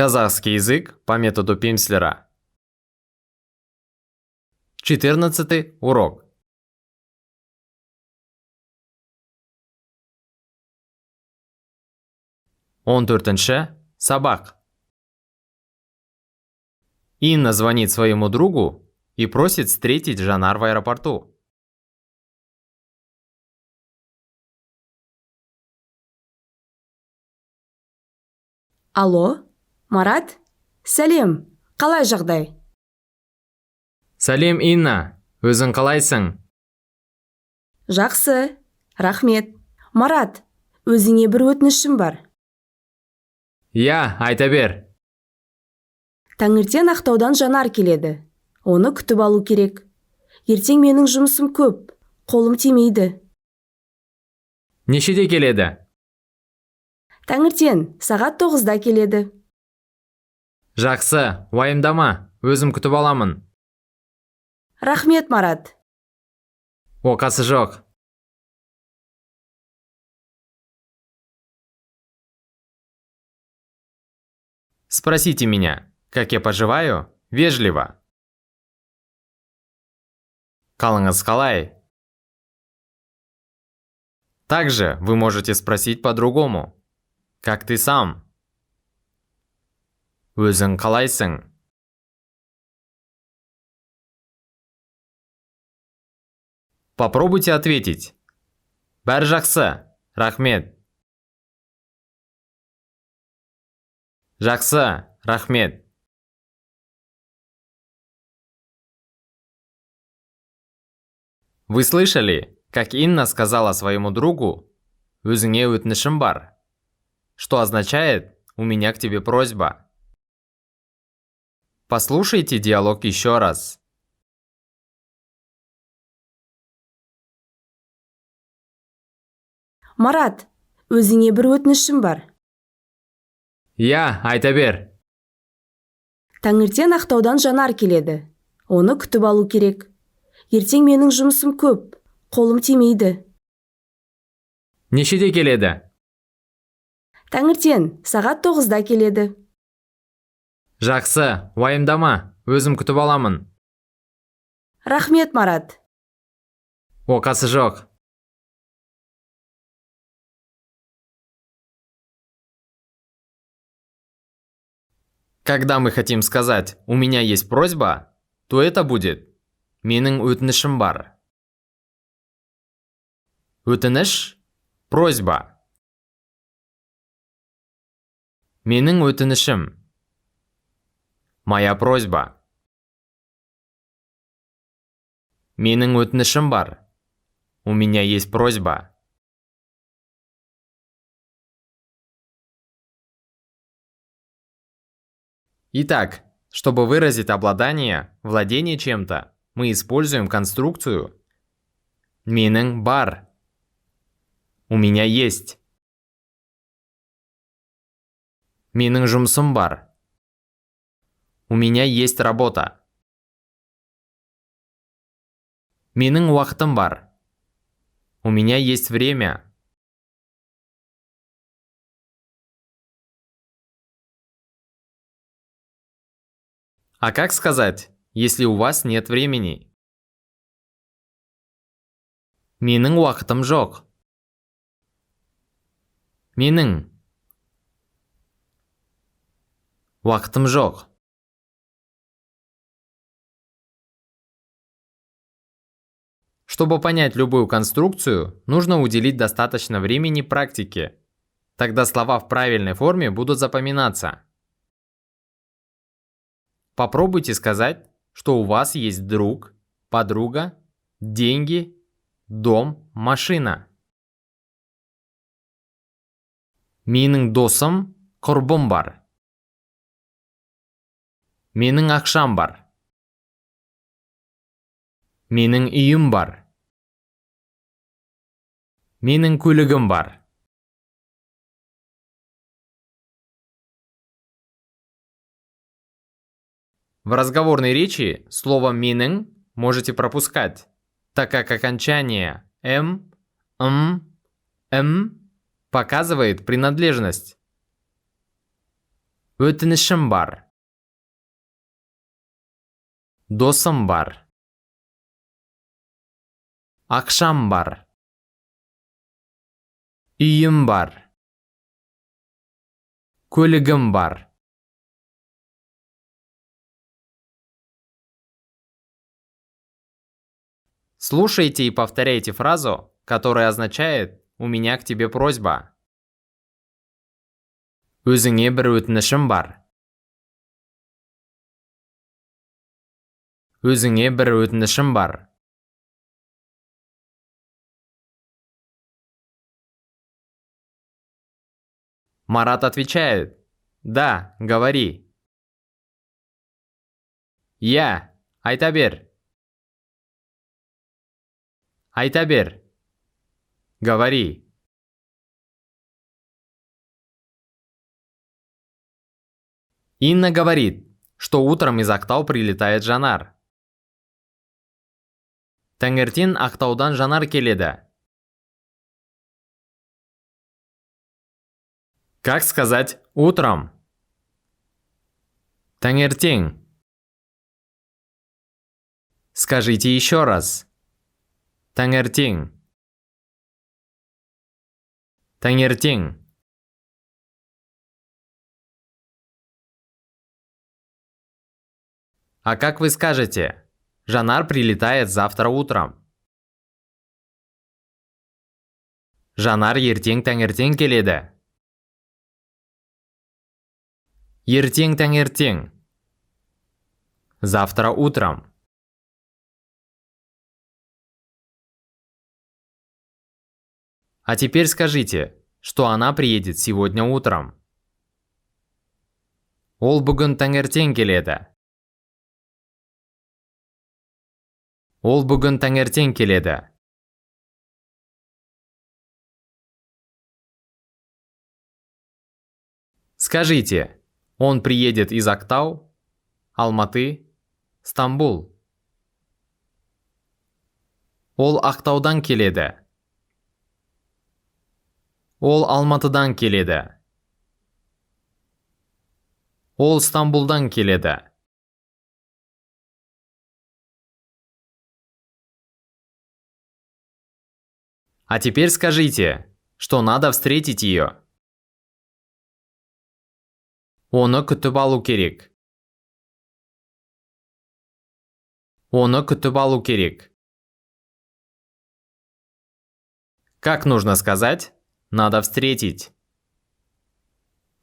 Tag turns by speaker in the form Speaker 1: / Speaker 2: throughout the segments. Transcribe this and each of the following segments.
Speaker 1: Казахский язык по методу Пимслера. 14 урок. Он төртінші сабақ. Инна звонит своему другу и просит встретить Жанар в аэропорту.
Speaker 2: Алло, Марат? Сәлем, қалай жағдай?
Speaker 1: Сәлем, Инна, өзің қалайсың?
Speaker 2: Жақсы, рахмет. Марат, өзіңе бір өтінішім бар.
Speaker 1: Я, айта бер.
Speaker 2: Таңертең Ақтаудан Жанар келеді. Оны күтіп алу керек. Ертең менің жұмысым көп, қолым тимейді.
Speaker 1: Нешеде келеді?
Speaker 2: Таңертең сағат 9-да келеді.
Speaker 1: Жақсы, уайымдама, өзім күтіп аламын.
Speaker 2: Рахмет, Марат.
Speaker 1: Оқасы жоқ. Спросите меня, как я поживаю, вежливо. Қалыңыз қалай? Также вы можете спросить по-другому. Как ты сам? Өзің қалайсың? Попробуйте ответить. Бәрі жақсы, рахмет. Жақсы, рахмет. Вы слышали, как Инна сказала своему другу «Өзіңе өтінішім бар», что означает «У меня к тебе просьба». Послушайте диалог еще раз.
Speaker 2: Марат, өзіңе бір өтінішім бар.
Speaker 1: Я, айта бер.
Speaker 2: Таңертең Ақтаудан Жанар келеді. Оны күтіп алу керек. Ертең менің жұмысым көп, қолым тимейді.
Speaker 1: Нешеде келеді?
Speaker 2: Таңертең сағат 9-да келеді.
Speaker 1: Жақсы, уайымдама, өзім күтіп аламын.
Speaker 2: Рахмет, Марат.
Speaker 1: Оқасы жоқ. Когда мы хотим сказать «у меня есть просьба», то это будет «менің өтінішім бар». Өтініш – просьба. Менің өтінішім. Моя просьба. Менің өтінішім бар. У меня есть просьба. Итак, чтобы выразить обладание, владение чем-то, мы используем конструкцию «менің бар». У меня есть. Менің жұмысым бар. У меня есть работа. Менің уақытым бар. У меня есть время. А как сказать, если у вас нет времени? Менің уақытым жоқ. Менің уақытым жоқ. Чтобы понять любую конструкцию, нужно уделить достаточно времени практике. Тогда слова в правильной форме будут запоминаться. Попробуйте сказать, что у вас есть друг, подруга, деньги, дом, машина. Менің досым, құрбым бар. Менің ақшам бар. Менің үйім бар. Менің көлігім бар. В разговорной речи слово «менің» можете пропускать, так как окончание «м», «м» показывает принадлежность. Өтінішім бар. Досым бар. Ақшам бар. Үйім бар. Көлігім бар. Слушайте и повторяйте фразу, которая означает «У меня к тебе просьба». Өзіңе бір өтінішім бар. Өзіңе бір өтінішім бар. Марат отвечает: «Да, говори». Я, айта бер. Айта бер. Говори. Инна говорит, что утром из Актау прилетает Жанар. Таңертең Ақтаудан Жанар келеді. Как сказать утром? Таңертең. Скажите еще раз. Таңертең. Таңертең. А как вы скажете? Жанар прилетает завтра утром. Жанар ертең таңертең келеді. Ертең таңертең. Завтра утром. А теперь скажите, что она приедет сегодня утром. Ол бүгін таңертең келеді. Ол бүгін таңертең келеді. Скажите, он приедет из Актау, Алматы, Стамбул. Ол Ақтаудан келеді. Ол Алматыдан келеді. Ол Стамбулдан келеді. А теперь скажите, что надо встретить ее. Оны күтіп алу керек. Оны күтіп алу керек. Как нужно сказать? Надо встретить.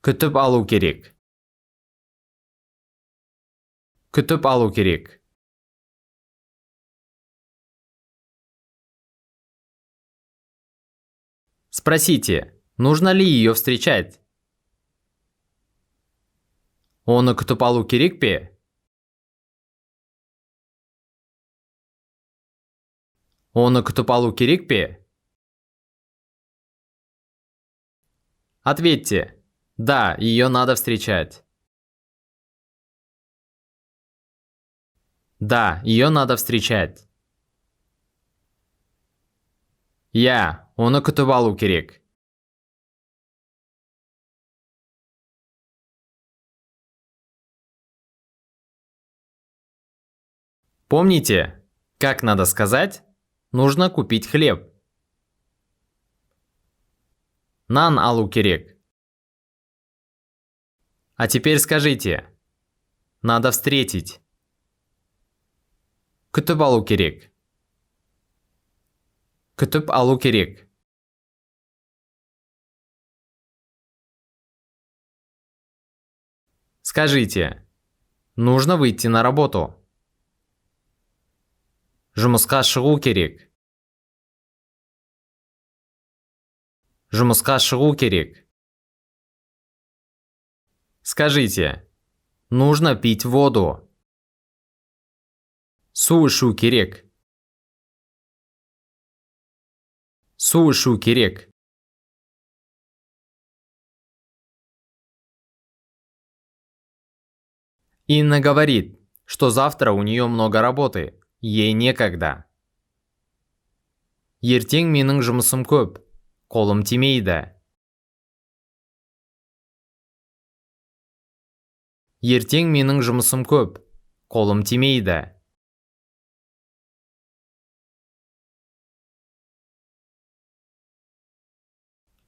Speaker 1: Күтіп алу керек. Күтіп алу керек. Спросите, нужно ли ее встречать? Оны күтіп алу керек пе? Оны күтіп алу керек пе? Ответьте: да, ее надо встречать. Да, ее надо встречать. Я, оны күтіп алу керек. Помните, как надо сказать? Нужно купить хлеб. Нан алу керек. А теперь скажите: надо встретить. Күтіп алу керек. Күтіп алу керек. Скажите, нужно выйти на работу. Жұмысқа шығу керек. Жұмысқа шығу керек. Скажите, нужно пить воду. Су ішу керек. Су ішу керек. Инна говорит, что завтра у нее много работы. Ей некогда. Ертең менің жұмысым көп. Қолым тимейді. Ертең менің жұмысым көп. Қолым тимейді.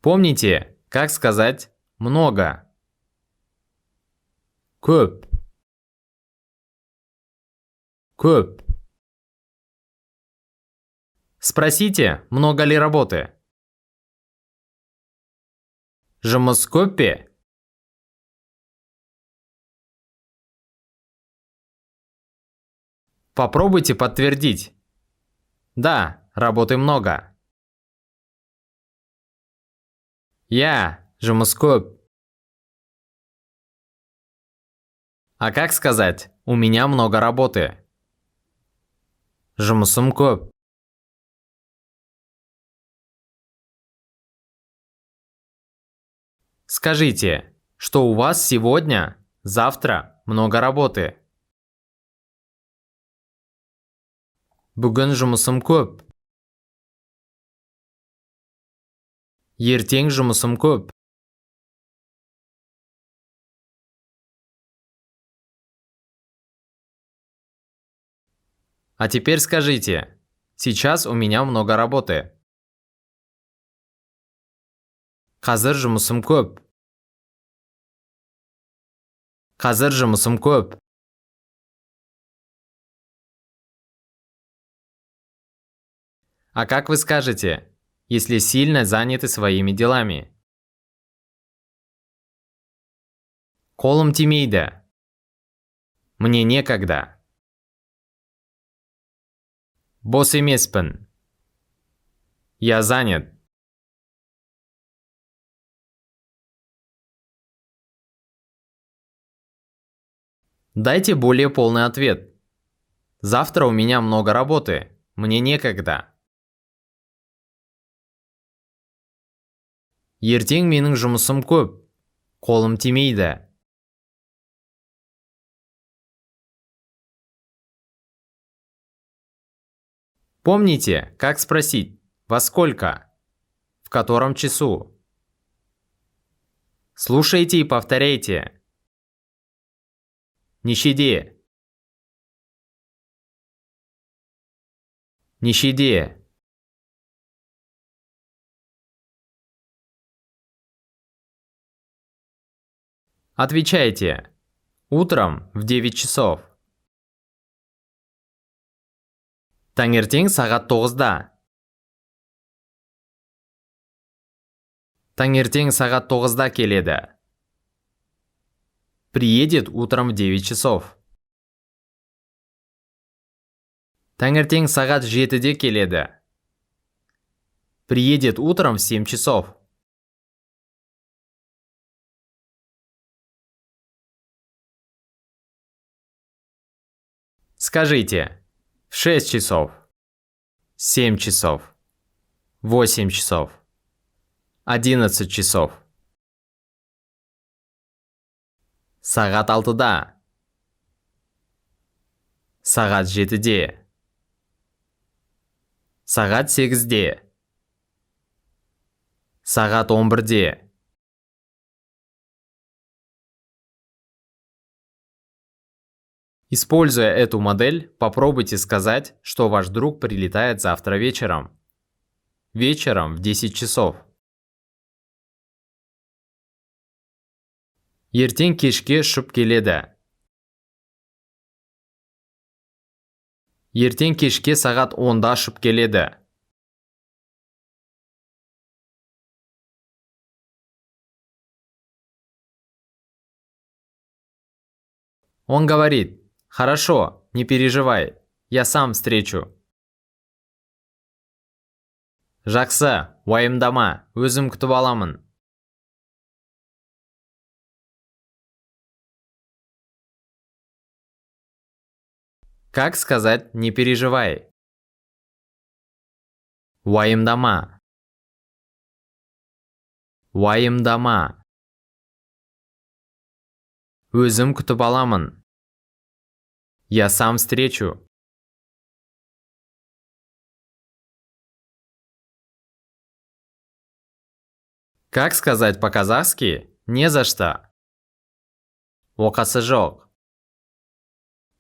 Speaker 1: Помните, как сказать много? Көп. Көп. Спросите, много ли работы? Жұмыс көп пе? Попробуйте подтвердить. Да, работы много. Я, жұмыс көп. А как сказать, у меня много работы? Жұмысым көп. Скажите, что у вас сегодня, завтра много работы. Бүгін жұмысым көп. Ертең жұмысым көп. А теперь скажите, сейчас у меня много работы. Қазір жұмысым көп. Қазір жұмысым көп. А как вы скажете, если сильно заняты своими делами? Қолым тимейді. Мне некогда. Бос емеспін. Я занят. Дайте более полный ответ. Завтра у меня много работы. Мне некогда. Ертең менің жұмысым көп. Қолым тимейді. Помните, как спросить «Во сколько?» В котором часу? Слушайте и повторяйте. Нешеде. Нешеде. Отвечайте. Утром в 9 часов. Таңертең сағат 9-да. Таңертең сағат 9-да келеді. Приедет утром в 9 часов. Таңертең сағат 7-де келеді. Приедет утром в 7 часов. Скажите, в 6 часов, 7 часов, 8 часов, 11 часов. Сағат 6-да. Сағат 7-де. Сағат 8-де. Сағат 11-де. Используя эту модель, попробуйте сказать, что ваш друг прилетает завтра вечером. Вечером в 10 часов. Ертең кешке ұшып келеді. Ертең кешке сағат 10-да ұшып келеді. Он говорит: «Хорошо, не переживай, я сам встречу». Жақсы, уайымдама, өзім күтіп аламын. Как сказать «не переживай»? Уайымдама. Уайымдама. Өзім күтіп аламын. Я сам встречу. Как сказать по-казахски «не за что»? Оқасы жоқ.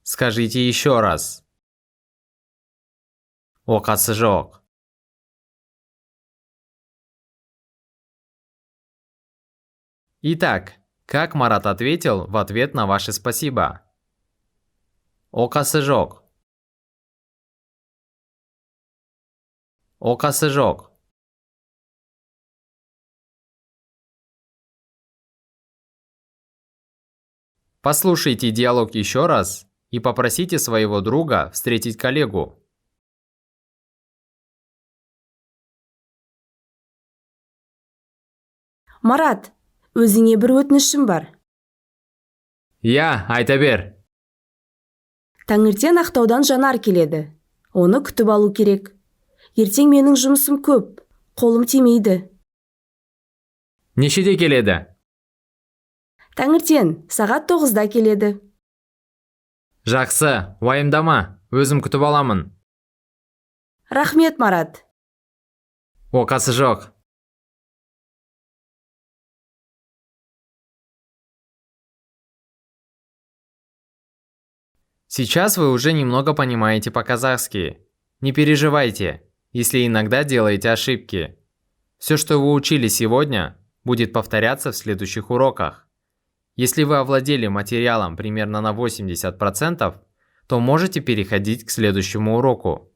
Speaker 1: Скажите еще раз. Оқасы жоқ. Итак, как Марат ответил в ответ на ваше спасибо? Оқасы жоқ. Оқасы жоқ. Послушайте диалог еще раз и попросите своего друга встретить коллегу.
Speaker 2: Марат, өзіңе бір өтінішім бар.
Speaker 1: Я, айта бер.
Speaker 2: Таңертең Ақтаудан Жанар келеді. Оны күтіп алу керек. Ертең менің жұмысым көп, қолым тимейді.
Speaker 1: Нешеде келеді?
Speaker 2: Таңертең сағат 9-да келеді.
Speaker 1: Жақсы, уайымдама, өзім күтіп аламын.
Speaker 2: Рахмет, Марат.
Speaker 1: Оқасы жоқ. Сейчас вы уже немного понимаете по-казахски. Не переживайте, если иногда делаете ошибки. Все, что вы учили сегодня, будет повторяться в следующих уроках. Если вы овладели материалом примерно на 80%, то можете переходить к следующему уроку.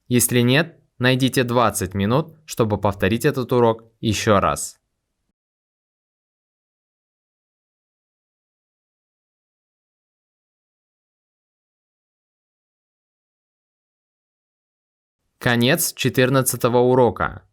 Speaker 1: Если нет, найдите 20 минут, чтобы повторить этот урок еще раз. Конец 14 урока.